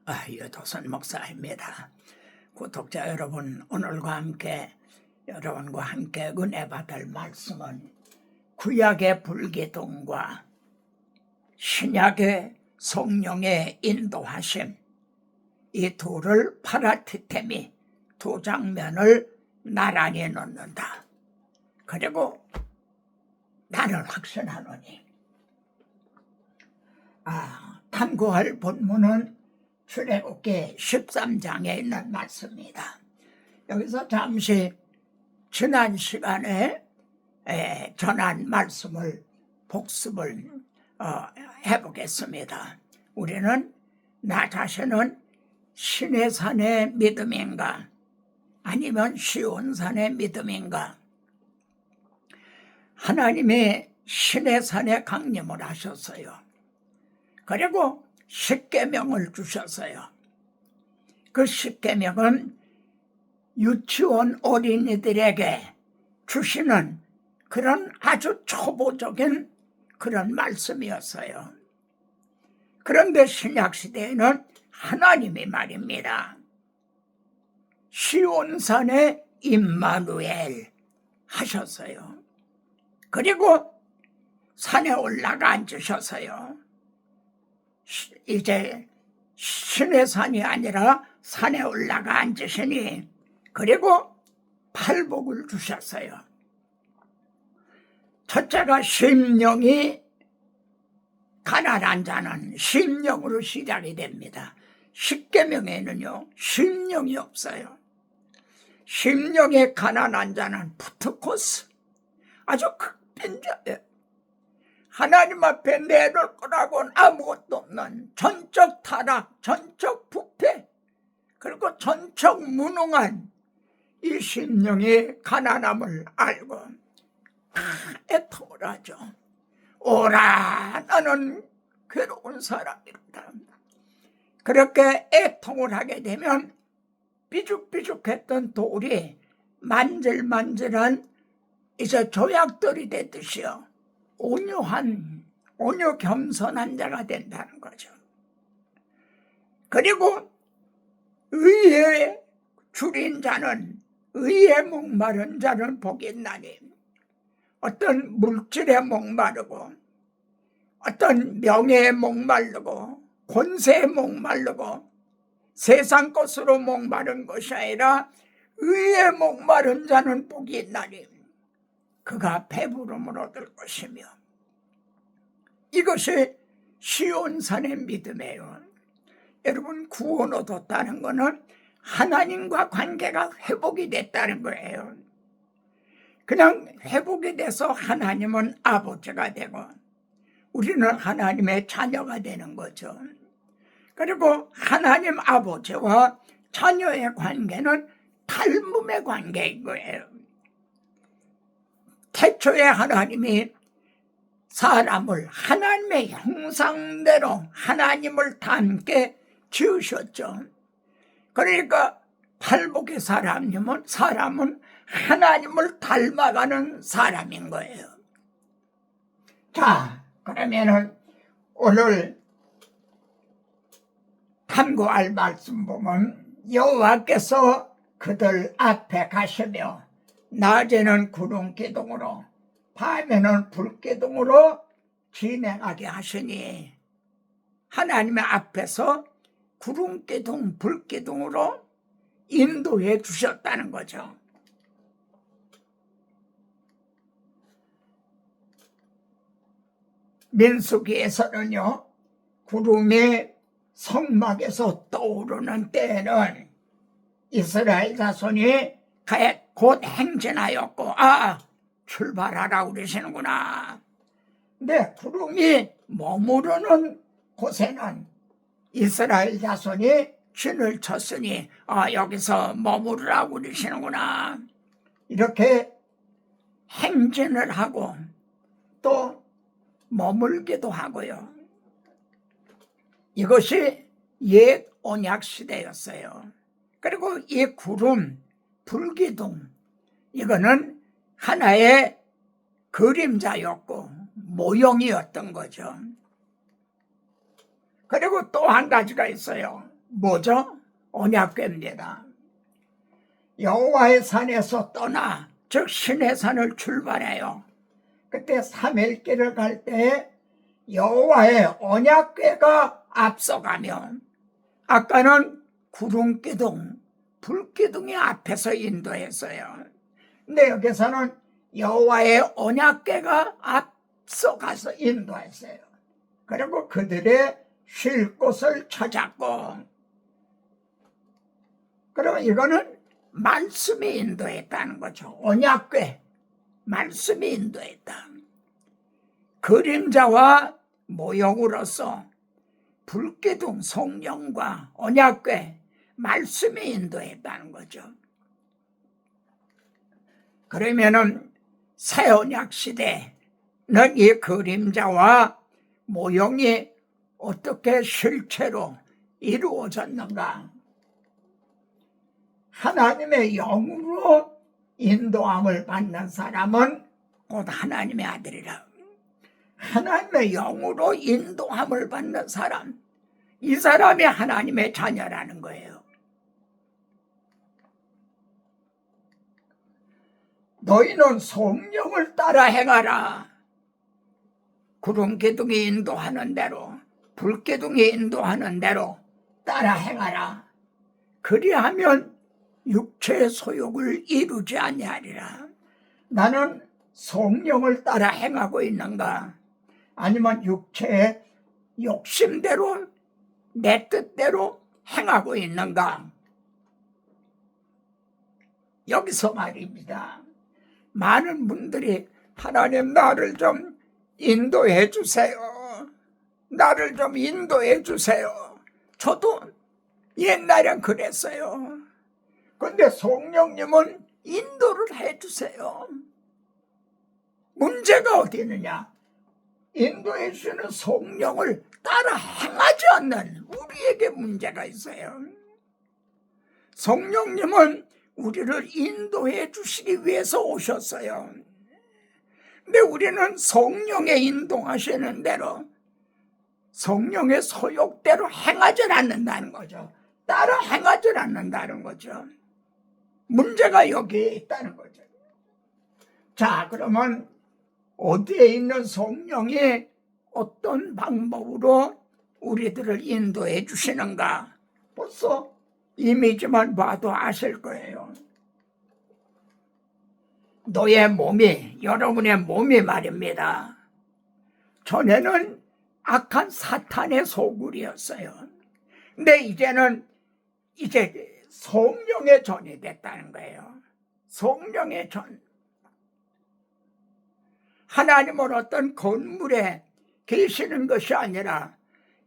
유도선 목사입니다. 구독자 여러분, 오늘과 함께 여러분과 함께 은혜 받을 말씀은 구약의 불기둥과 신약의 성령의 인도하심, 이 둘을 파라티템이 두 장면을 나란히 놓는다. 그리고 나는 확신하노니, 탐구할 본문은 출애굽기 13장에 있는 말씀입니다. 여기서 잠시 지난 시간에 전한 말씀을 복습을 해보겠습니다. 우리는 나 자신은 시내산의 믿음인가 아니면 시온산의 믿음인가? 하나님이 시내산에 강림을 하셨어요. 그리고 십계명을 주셨어요. 그 십계명은 유치원 어린이들에게 주시는 그런 아주 초보적인 그런 말씀이었어요. 그런데 신약시대에는 하나님이 말입니다. 시온산에 임마누엘 하셨어요. 그리고 산에 올라가 앉으셨어요. 이제 시내산이 아니라 산에 올라가 앉으시니, 그리고 팔복을 주셨어요. 첫째가 심령이 가난한 자는 심령으로 시작이 됩니다. 십계명에는요 심령이 없어요. 심령이 가난한 자는 푸트코스, 아주 극빈자예요. 하나님 앞에 내놓을 거라고는 아무것도 없는 전적 타락, 전적 부패, 그리고 전적 무능한 이 심령이 가난함을 알고 애통을 하죠. 오라, 나는 괴로운 사람이다. 그렇게 애통을 하게 되면 삐죽삐죽했던 돌이 만질만질한 이제 조약돌이 되듯이요, 온유 겸손한 자가 된다는 거죠. 그리고 의에 줄인 자는, 의에 목마른 자는 복이 있나니, 어떤 물질에 목마르고 어떤 명예에 목마르고 권세에 목마르고 세상 것으로 목마른 것이 아니라 의에 목마른 자는 복이 있나니 그가 배부름을 얻을 것이며, 이것이 시온산의 믿음이에요. 여러분, 구원 얻었다는 것은 하나님과 관계가 회복이 됐다는 거예요. 그냥 회복이 돼서 하나님은 아버지가 되고 우리는 하나님의 자녀가 되는 거죠. 그리고 하나님 아버지와 자녀의 관계는 닮음의 관계인 거예요. 태초에 하나님이 사람을 하나님의 형상대로 하나님을 닮게 지으셨죠. 그러니까 팔복의 사람은 하나님을 닮아가는 사람인 거예요. 자, 그러면은 오늘 탐구할 말씀 보면, 여호와께서 그들 앞에 가시며 낮에는 구름기둥으로 밤에는 불기둥으로 진행하게 하시니, 하나님의 앞에서 구름기둥, 불기둥으로 인도해 주셨다는 거죠. 민수기에서는요, 구름이 성막에서 떠오르는 때에는 이스라엘 자손이 곧 행진하였고, 출발하라고 그러시는구나. 근데 구름이 머무르는 곳에는 이스라엘 자손이 진을 쳤으니 여기서 머무르라고 그러시는구나. 이렇게 행진을 하고 또 머물기도 하고요. 이것이 옛 언약 시대였어요. 그리고 이 구름, 불기둥, 이거는 하나의 그림자였고 모형이었던 거죠. 그리고 또 한 가지가 있어요. 뭐죠? 언약궤입니다. 여호와의 산에서 떠나, 즉 시내산을 출발해요. 그때 3일길을 갈 때 여호와의 언약궤가 앞서가면, 아까는 구름기둥, 불기둥이 앞에서 인도했어요. 근데 여기서는 여호와의 언약궤가 앞서가서 인도했어요. 그리고 그들의 쉴 곳을 찾았고, 그러면 이거는 말씀이 인도했다는 거죠. 언약궤, 말씀이 인도했다. 그림자와 모형으로서 불기둥, 성령과 언약궤, 말씀이 인도했다는 거죠. 그러면은 새 언약 시대는 이 그림자와 모형이 어떻게 실체로 이루어졌는가? 하나님의 영으로 인도함을 받는 사람은 곧 하나님의 아들이라. 하나님의 영으로 인도함을 받는 사람, 이 사람이 하나님의 자녀라는 거예요. 너희는 성령을 따라 행하라. 구름기둥이 인도하는 대로, 불기둥이 인도하는 대로 따라 행하라. 그리하면 육체의 소욕을 이루지 아니하리라. 나는 성령을 따라 행하고 있는가? 아니면 육체의 욕심대로, 내 뜻대로 행하고 있는가? 여기서 말입니다. 많은 분들이 하나님 나를 좀 인도해 주세요. 나를 좀 인도해 주세요. 저도 옛날엔 그랬어요. 근데 성령님은 인도를 해주세요. 문제가 어디 있느냐? 인도해 주시는 성령을 따라 행하지 않는 우리에게 문제가 있어요. 성령님은 우리를 인도해 주시기 위해서 오셨어요. 근데 우리는 성령의 인도하시는 대로, 성령의 소욕대로 행하지 않는다는 거죠. 따라 행하지 않는다는 거죠. 문제가 여기에 있다는 거죠. 자, 그러면 어디에 있는 성령이 어떤 방법으로 우리들을 인도해 주시는가? 벌써 이미지만 봐도 아실 거예요. 너의 몸이, 여러분의 몸이 말입니다. 전에는 악한 사탄의 소굴이었어요. 근데 이제는 성령의 전이 됐다는 거예요. 성령의 전. 하나님은 어떤 건물에 계시는 것이 아니라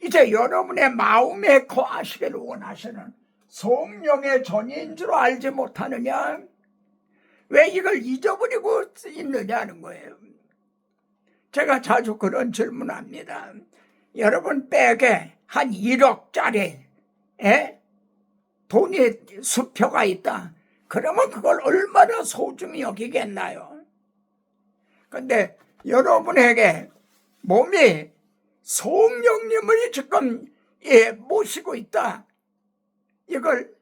이제 여러분의 마음에 거하시기를 원하시는 성령의 전인 줄 알지 못하느냐? 왜 이걸 잊어버리고 있느냐는 거예요. 제가 자주 그런 질문합니다. 여러분 백에 한 1억짜리 돈이 수표가 있다. 그러면 그걸 얼마나 소중히 여기겠나요? 근데 여러분에게 몸이 성령님을 지금 모시고 있다. 이걸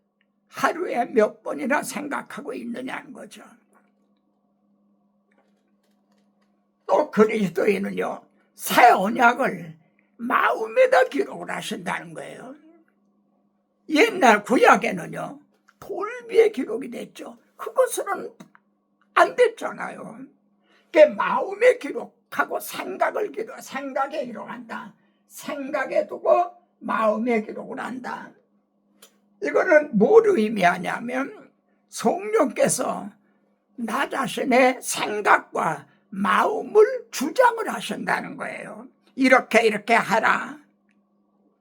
하루에 몇 번이나 생각하고 있느냐는 거죠. 또 그리스도인은요, 새 언약을 마음에다 기록을 하신다는 거예요. 옛날 구약에는요, 돌비에 기록이 됐죠. 그것은 안 됐잖아요. 마음에 기록하고 생각에 기록한다. 생각에 두고 마음에 기록을 한다. 이거는 뭘 의미하냐면 성령께서 나 자신의 생각과 마음을 주장을 하신다는 거예요. 이렇게 하라.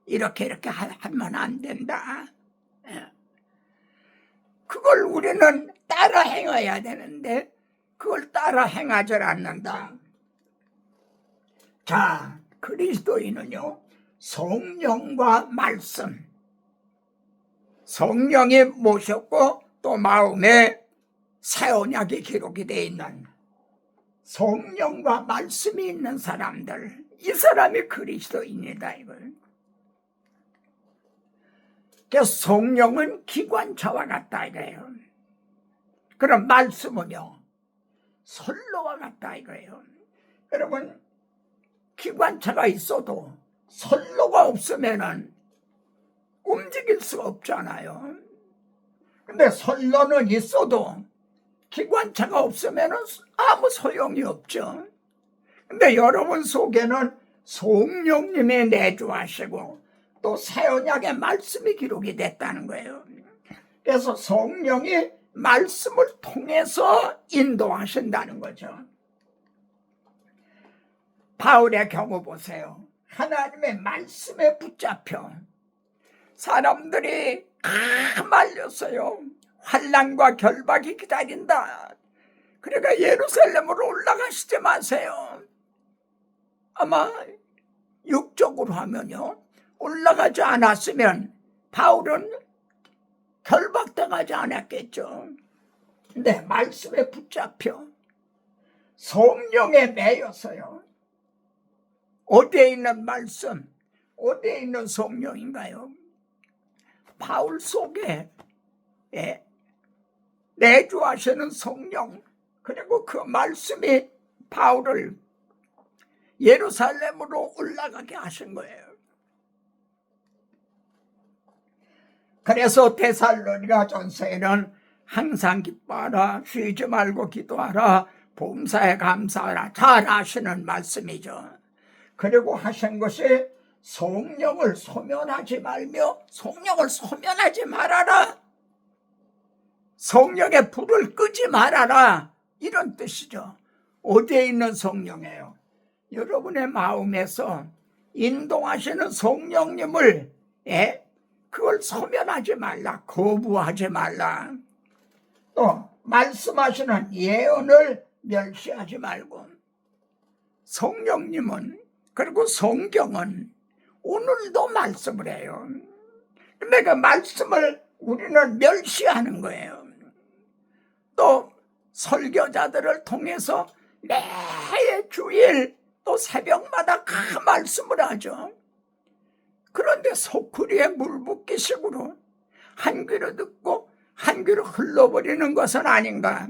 이렇게 하면 안 된다. 그걸 우리는 따라 행해야 되는데 그걸 따라 행하지 않는다. 자, 그리스도인은요, 성령과 말씀, 성령이 모셨고 또 마음에 새 언약이 기록이 되어 있는 성령과 말씀이 있는 사람들, 이 사람이 그리스도인이다. 이걸 그래서 성령은 기관차와 같다 이거예요. 그럼 말씀은요 선로와 같다 이거예요. 여러분 기관차가 있어도 선로가 없으면은 움직일 수가 없잖아요. 근데 선로는 있어도 기관차가 없으면은 아무 소용이 없죠. 근데 여러분 속에는 성령님이 내주하시고 또 새 언약의 말씀이 기록이 됐다는 거예요. 그래서 성령이 말씀을 통해서 인도하신다는 거죠. 바울의 경우 보세요. 하나님의 말씀에 붙잡혀 사람들이 다 말렸어요. 환난과 결박이 기다린다. 그러니까 예루살렘으로 올라가시지 마세요. 아마 육적으로 하면요 올라가지 않았으면 바울은 결박당하지 않았겠죠. 근데 말씀에 붙잡혀 성령에 매였어요. 어디에 있는 말씀, 어디에 있는 성령인가요? 바울 속에 내주하시는 성령, 그리고 그 말씀이 바울을 예루살렘으로 올라가게 하신 거예요. 그래서 데살로니가 전서에는 항상 기뻐하라, 쉬지 말고 기도하라, 봉사에 감사하라, 잘 하시는 말씀이죠. 그리고 하신 것이 성령을 소멸하지 말며 성령을 소멸하지 말아라, 성령의 불을 끄지 말아라, 이런 뜻이죠. 어디에 있는 성령이에요? 여러분의 마음에서 인도하시는 성령님을 그걸 소멸하지 말라, 거부하지 말라. 또 말씀하시는 예언을 멸시하지 말고, 성령님은 그리고 성경은 오늘도 말씀을 해요. 근데 그 말씀을 우리는 멸시하는 거예요. 또 설교자들을 통해서 매일 주일 또 새벽마다 다 말씀을 하죠. 그런데 소쿠리에 물 붓기식으로 한 귀로 듣고 한 귀로 흘러버리는 것은 아닌가.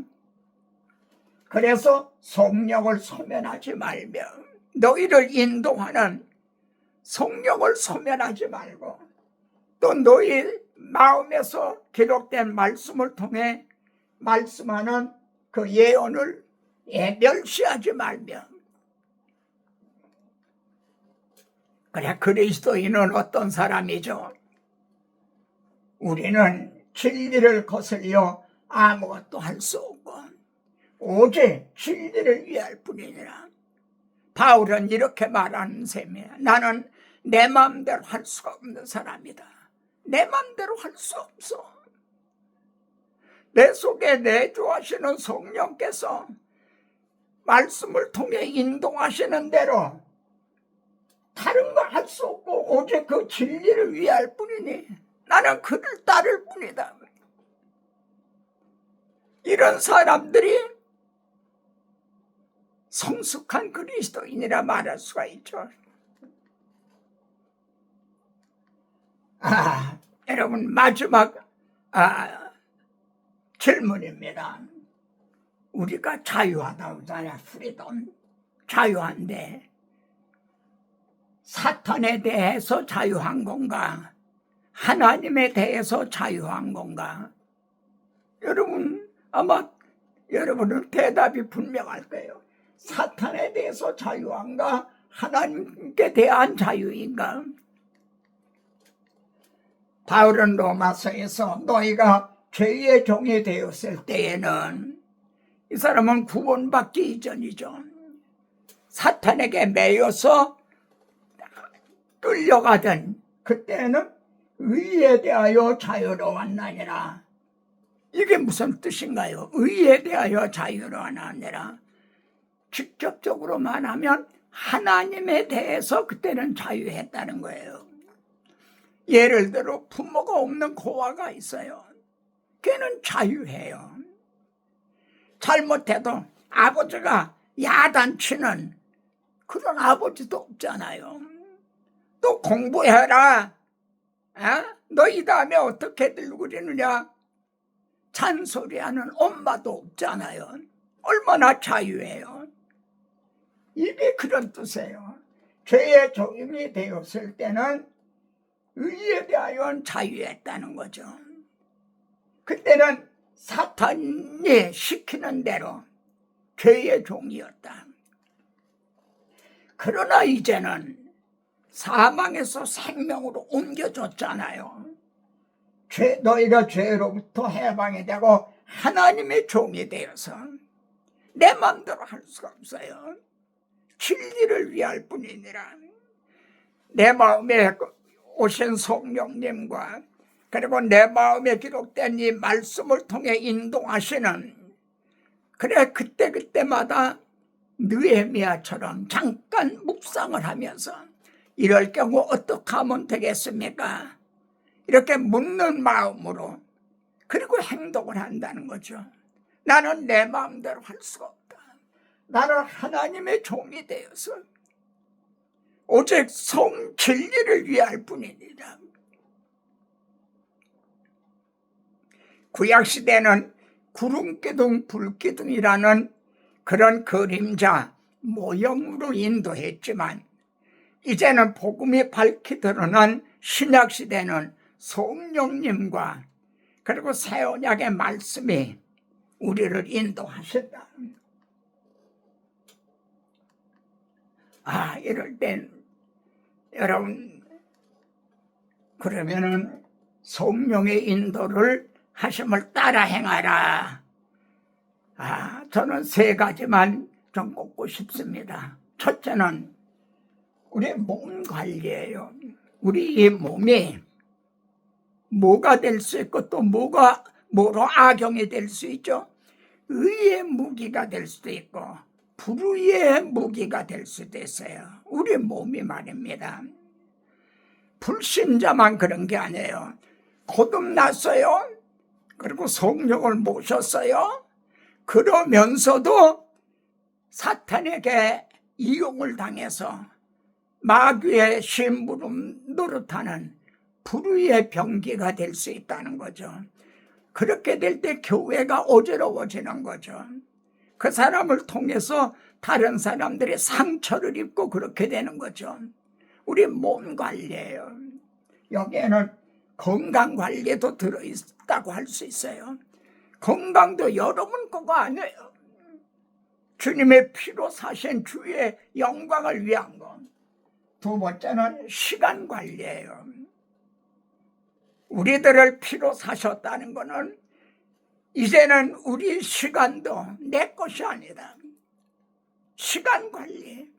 그래서 성령을 소멸하지 말며 너희를 인도하는 성령을 소멸하지 말고, 또 너희 마음에서 기록된 말씀을 통해 말씀하는 그 예언을 멸시하지 말며. 그래, 그리스도인은 어떤 사람이죠? 우리는 진리를 거슬려 아무것도 할 수 없고 오직 진리를 위할 뿐이니라. 바울은 이렇게 말하는 셈이야. 나는 내 마음대로 할 수가 없는 사람이다. 내 마음대로 할 수 없어. 내 속에 내주하시는 성령께서 말씀을 통해 인도하시는 대로 다른 거 할 수 없고 오직 그 진리를 위할 뿐이니 나는 그를 따를 뿐이다. 이런 사람들이 성숙한 그리스도인이라 말할 수가 있죠. 여러분, 마지막 질문입니다. 우리가 자유하다 그러잖아요. 프리덤, 자유한데 사탄에 대해서 자유한 건가? 하나님에 대해서 자유한 건가? 여러분, 아마 여러분은 대답이 분명할 거예요. 사탄에 대해서 자유한가? 하나님께 대한 자유인가? 바울은 로마서에서 너희가 죄의 종이 되었을 때에는, 이 사람은 구원받기 이전이죠. 사탄에게 매여서 끌려가던 그때는 의에 대하여 자유로웠나니라. 이게 무슨 뜻인가요? 의에 대하여 자유로웠나니라. 직접적으로 말하면 하나님에 대해서 그때는 자유했다는 거예요. 예를 들어 부모가 없는 고아가 있어요. 걔는 자유해요. 잘못해도 아버지가 야단치는 그런 아버지도 없잖아요. 또 공부해라, 너 이 다음에 어떻게 들그리느냐? 잔소리하는 엄마도 없잖아요. 얼마나 자유해요. 이게 그런 뜻이에요. 죄의 종이 되었을 때는 의에 대하여 자유했다는 거죠. 그때는 사탄이 시키는 대로 죄의 종이었다. 그러나 이제는 사망에서 생명으로 옮겨졌잖아요. 너희가 죄로부터 해방이 되고 하나님의 종이 되어서 내 마음대로 할 수가 없어요. 진리를 위할 뿐이니라. 내 마음에 오신 성령님과 그리고 내 마음에 기록된 이 말씀을 통해 인도하시는, 그래 그때마다 느헤미야처럼 잠깐 묵상을 하면서 이럴 경우 어떻게 하면 되겠습니까? 이렇게 묻는 마음으로 그리고 행동을 한다는 거죠. 나는 내 마음대로 할 수가 없다. 나는 하나님의 종이 되어서 오직 진리를 위할 뿐이니라. 구약시대는 구름기둥 불기둥이라는 그런 그림자 모형으로 인도했지만 이제는 복음이 밝히 드러난 신약시대는 성령님과 그리고 새 언약의 말씀이 우리를 인도하신다. 이럴 땐 여러분, 그러면은 성령의 인도를 하심을 따라 행하라. 저는 세 가지만 좀 꼽고 싶습니다. 첫째는 우리 몸 관리예요. 우리 이 몸이 뭐가 될 수 있고 또 뭐로 악용이 될 수 있죠. 의의 무기가 될 수도 있고 불의의 무기가 될 수도 있어요. 우리 몸이 말입니다. 불신자만 그런 게 아니에요. 거듭났어요. 그리고 성령을 모셨어요. 그러면서도 사탄에게 이용을 당해서 마귀의 심부름 노릇하는 불의의 병기가 될 수 있다는 거죠. 그렇게 될 때 교회가 어지러워지는 거죠. 그 사람을 통해서 다른 사람들이 상처를 입고 그렇게 되는 거죠. 우리 몸 관리예요. 여기에는 건강 관리도 들어있다고 할 수 있어요. 건강도 여러분 거가 아니에요. 주님의 피로 사신 주의 영광을 위한 것. 두 번째는 시간 관리예요. 우리들을 피로 사셨다는 것은 이제는 우리 시간도 내 것이 아니다. 시간 관리.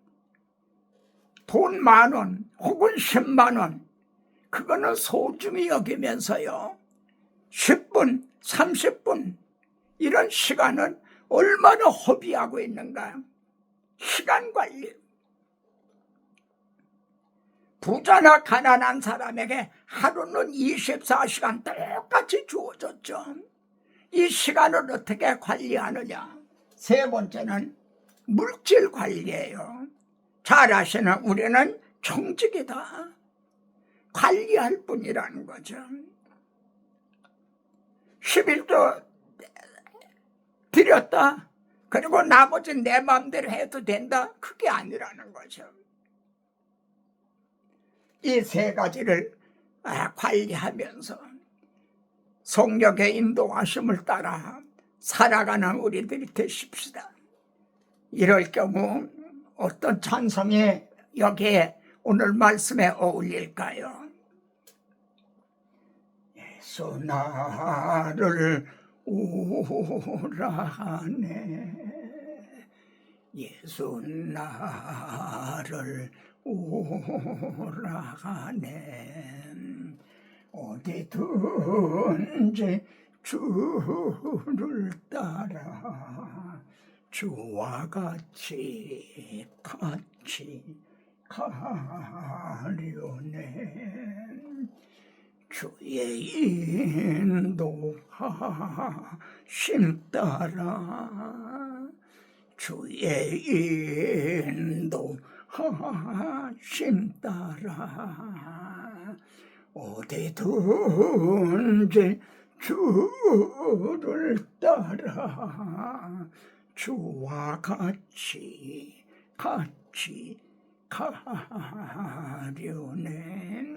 돈 10,000원 혹은 100,000원, 그거는 소중히 여기면서요, 10분, 30분 이런 시간은 얼마나 허비하고 있는가. 시간 관리. 부자나 가난한 사람에게 하루는 24시간 똑같이 주어졌죠. 이 시간을 어떻게 관리하느냐. 세 번째는 물질 관리예요. 잘 아시는 우리는 정직이다. 관리할 뿐이라는 거죠. 11조 드렸다. 그리고 나머지 내 마음대로 해도 된다. 그게 아니라는 거죠. 이 세 가지를 관리하면서 성령의 인도하심을 따라 살아가는 우리들이 되십시다. 이럴 경우 어떤 찬송이 여기에 오늘 말씀에 어울릴까요? 예수 나를 오라 하네. 예수 나를 오라 하네. 어디든지 주를 따라 주와 같이 가려네. 주의 인도하심 따라 주의 인도하심 따라 어디든지 주를 따라 주와 같이 가려네.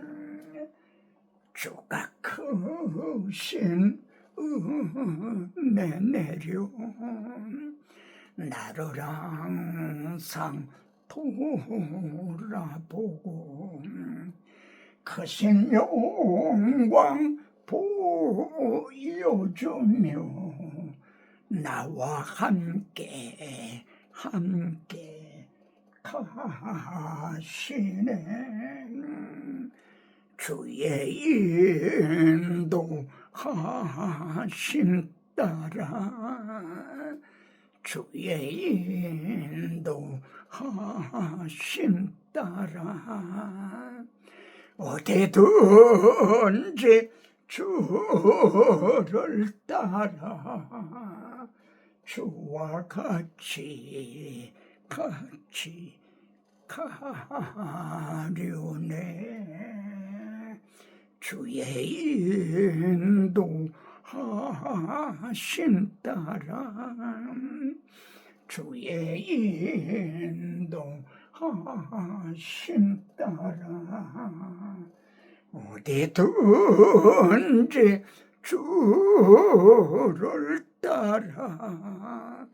주가 크신 은혜 내려 나를 항상 돌아보고 크신 영광 보여주며 나와 함께 가시네. 주의 인도하심 따라 주의 인도하심 따라 어디든지 주를 따라 주와 같이 가려네. 주의 인도하심 따라 주의 인도하심 따라 어디든지 주를 따라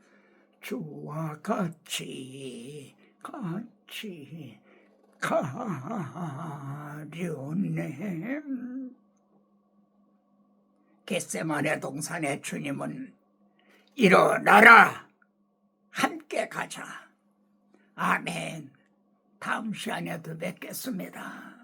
주와 같이 가려네. 겟세마네 동산의 주님은 일어나라 함께 가자. 아멘. 다음 시간에도 뵙겠습니다.